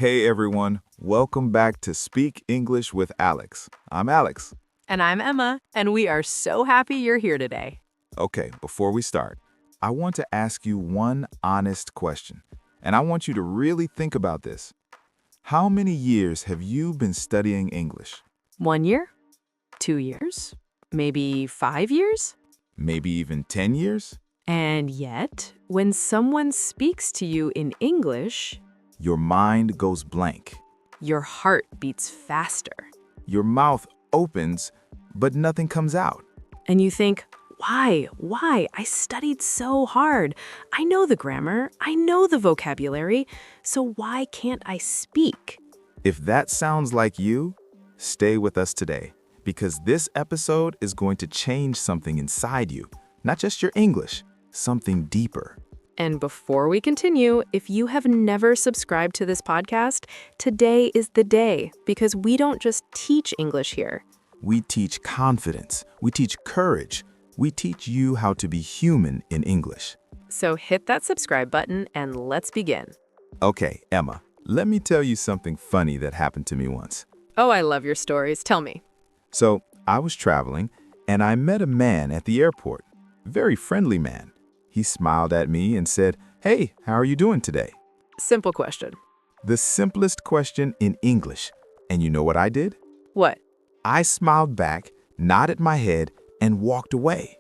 Hey everyone, welcome back to Speak English with Alex. I'm Alex. And I'm Emma, and we are so happy you're here today. Okay, before we start, I want to ask you one honest question, and I want you to really think about this. How many years have you been studying English? 1 year? 2 years? Maybe 5 years? Maybe even 10 years? And yet, when someone speaks to you in English, Your mind goes blank. your heart beats faster. Your mouth opens, but nothing comes out. And you think, why? Why? I studied so hard. I know the grammar. I know the vocabulary. So why can't I speak? If that sounds like you, stay with us today, because this episode is going to change something inside you, not just your English, something deeper. And before we continue, if you have never subscribed to this podcast, today is the day, because we don't just teach English here. We teach confidence, we teach courage, we teach you how to be human in English. So hit that subscribe button and let's begin. Okay, Emma, let me tell you something funny that happened to me once. Oh, I love your stories. Tell me. So, I was traveling, and I met a man at the airport. Very friendly man. He smiled at me and said, "Hey, how are you doing today?" Simple question. The simplest question in English. And you know what I did? What? I smiled back, nodded my head, and walked away.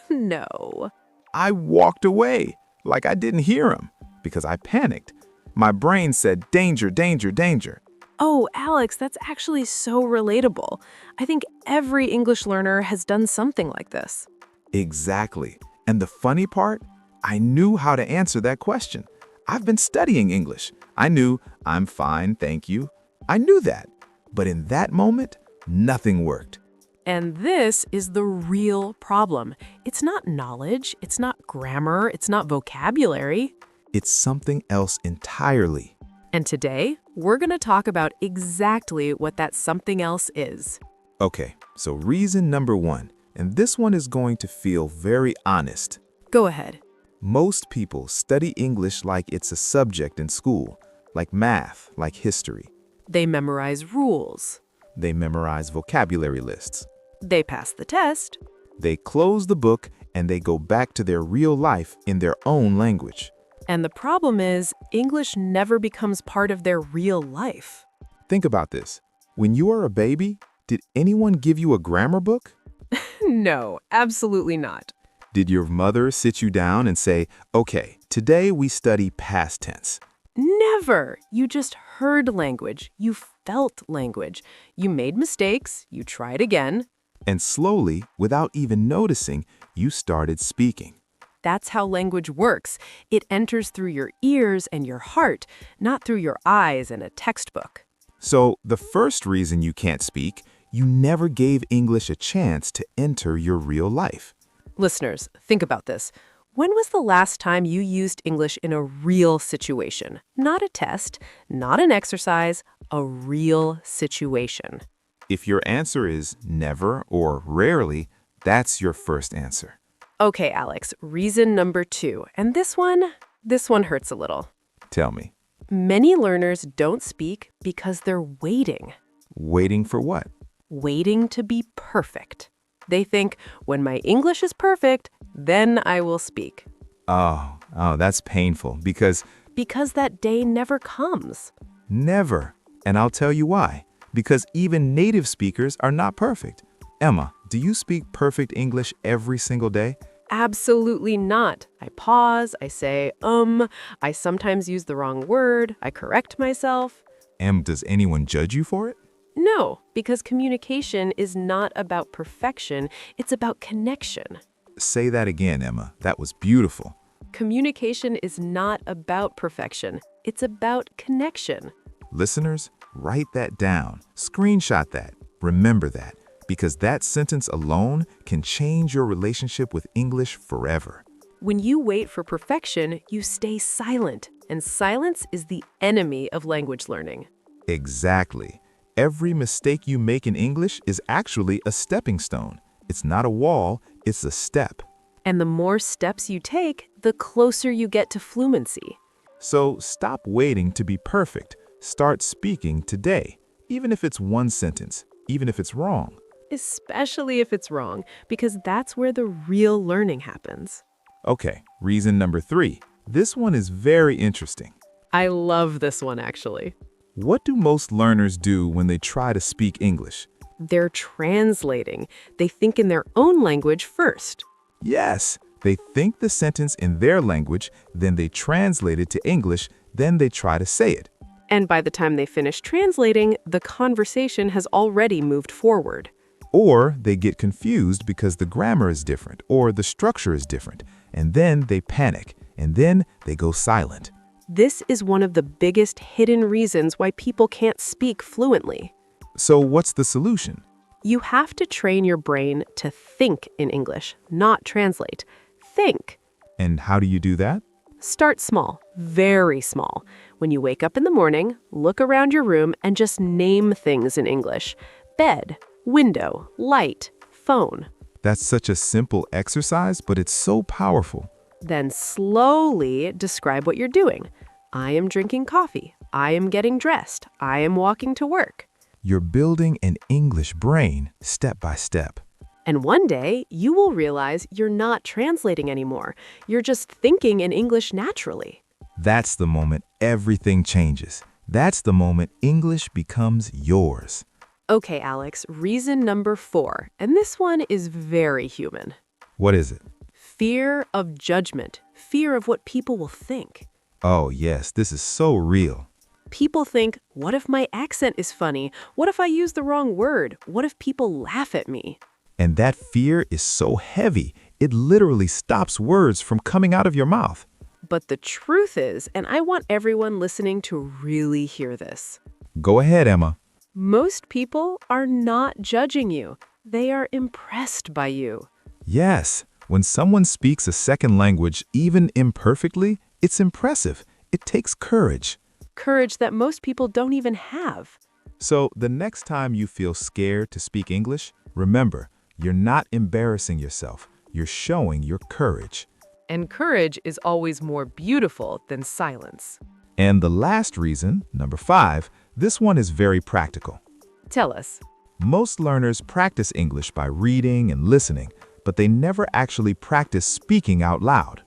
No. I walked away like I didn't hear him because I panicked. My brain said, danger, danger, danger. Oh, Alex, that's actually so relatable. I think every English learner has done something like this. Exactly. And the funny part, I knew how to answer that question. I've been studying English. I knew, I'm fine, thank you. I knew that. But in that moment, nothing worked. And this is the real problem. It's not knowledge, it's not grammar, it's not vocabulary. It's something else entirely. And today, we're going to talk about exactly what that something else is. Okay, so reason number one, and this one is going to feel very honest. Go ahead. Most people study English like it's a subject in school, like math, like history. They memorize rules. They memorize vocabulary lists. They pass the test. They close the book and they go back to their real life in their own language. And the problem is, English never becomes part of their real life. Think about this. When you were a baby, did anyone give you a grammar book? No, absolutely not. Did your mother sit you down and say, okay, today we study past tense? Never. You just heard language. You felt language. You made mistakes. You tried again. And slowly, without even noticing, you started speaking. That's how language works. It enters through your ears and your heart, not through your eyes and a textbook. So the first reason you can't speak, you never gave English a chance to enter your real life. Listeners, think about this. When was the last time you used English in a real situation? Not a test, not an exercise, a real situation. If your answer is never or rarely, that's your first answer. Okay, Alex, reason number 2. And this one hurts a little. Tell me, Many learners don't speak because they're waiting. waiting for what? Waiting to be perfect. They think, when my English is perfect, then I will speak. Oh, that's painful because Because that day never comes. never. And I'll tell you why. Because even native speakers are not perfect. Emma, do you speak perfect English every single day? Absolutely not. I pause, I say, I sometimes use the wrong word, I correct myself. And does anyone judge you for it? No, because communication is not about perfection, it's about connection. Say that again, Emma. That was beautiful. Communication is not about perfection, it's about connection. Listeners, write that down. Screenshot that. Remember that. Because that sentence alone can change your relationship with English forever. When you wait for perfection, you stay silent, and silence is the enemy of language learning. Exactly. Every mistake you make in English is actually a stepping stone. It's not a wall, it's a step. And the more steps you take, the closer you get to fluency. So stop waiting to be perfect. Start speaking today, even if it's one sentence, even if it's wrong. Especially if it's wrong, because that's where the real learning happens. Okay, reason number 3. This one is very interesting. I love this one, actually. What do most learners do when they try to speak English? They're translating. They think in their own language first. Yes, they think the sentence in their language, then they translate it to English, then they try to say it. And by the time they finish translating, the conversation has already moved forward. Or they get confused because the grammar is different or the structure is different, and then they panic, and then they go silent. This is one of the biggest hidden reasons why people can't speak fluently. So what's the solution? You have to train your brain to think in English, not translate. Think. And how do you do that? Start small, very small. When you wake up in the morning, look around your room and just name things in English. Bed, window, light, phone. That's such a simple exercise, but it's so powerful. Then slowly describe what you're doing. I am drinking coffee. I am getting dressed. I am walking to work. You're building an English brain step by step. And one day, you will realize you're not translating anymore. You're just thinking in English naturally. That's the moment everything changes. That's the moment English becomes yours. Okay, Alex, reason number 4, and this one is very human. What is it? Fear of judgment, fear of what people will think. Oh, yes, this is so real. People think, what if my accent is funny? What if I use the wrong word? What if people laugh at me? And that fear is so heavy, it literally stops words from coming out of your mouth. But the truth is, and I want everyone listening to really hear this, Go ahead, Emma. most people are not judging you. They are impressed by you. Yes, when someone speaks a second language, even imperfectly, it's impressive. It takes courage. Courage that most people don't even have. So the next time you feel scared to speak English, remember, you're not embarrassing yourself. You're showing your courage. And courage is always more beautiful than silence. And the last reason, number 5, this one is very practical. Tell us. Most learners practice English by reading and listening, but they never actually practice speaking out loud.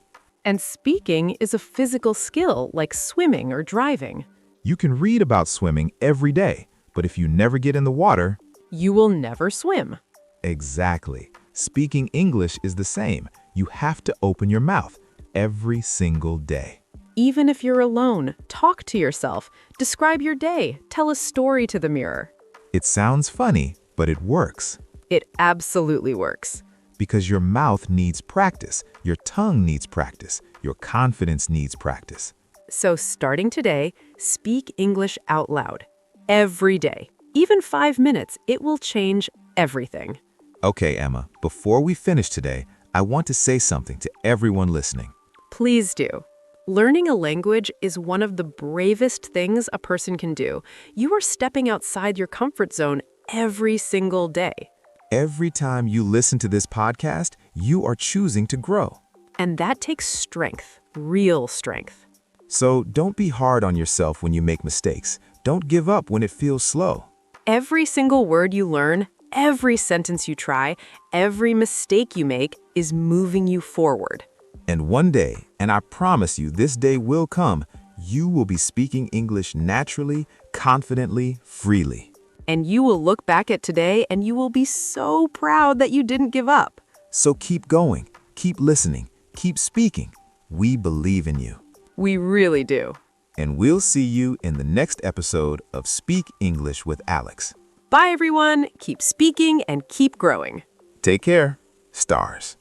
And speaking is a physical skill like swimming or driving. You can read about swimming every day, but if you never get in the water, You will never swim. exactly. Speaking English is the same. You have to open your mouth every single day. Even if you're alone, talk to yourself. Describe your day. Tell a story to the mirror. It sounds funny, but it works. It absolutely works. Because your mouth needs practice, your tongue needs practice, your confidence needs practice. So starting today, speak English out loud. Every day. Even 5 minutes, it will change everything. Okay, Emma, before we finish today, I want to say something to everyone listening. Please do. Learning a language is one of the bravest things a person can do. You are stepping outside your comfort zone every single day. Every time you listen to this podcast, you are choosing to grow. And that takes strength, real strength. So don't be hard on yourself when you make mistakes. Don't give up when it feels slow. Every single word you learn, every sentence you try, every mistake you make is moving you forward. And one day, and I promise you this day will come, you will be speaking English naturally, confidently, freely. And you will look back at today and you will be so proud that you didn't give up. So keep going, keep listening, keep speaking. We believe in you. We really do. And we'll see you in the next episode of Speak English with Alex. Bye, everyone. Keep speaking and keep growing. Take care. Stars.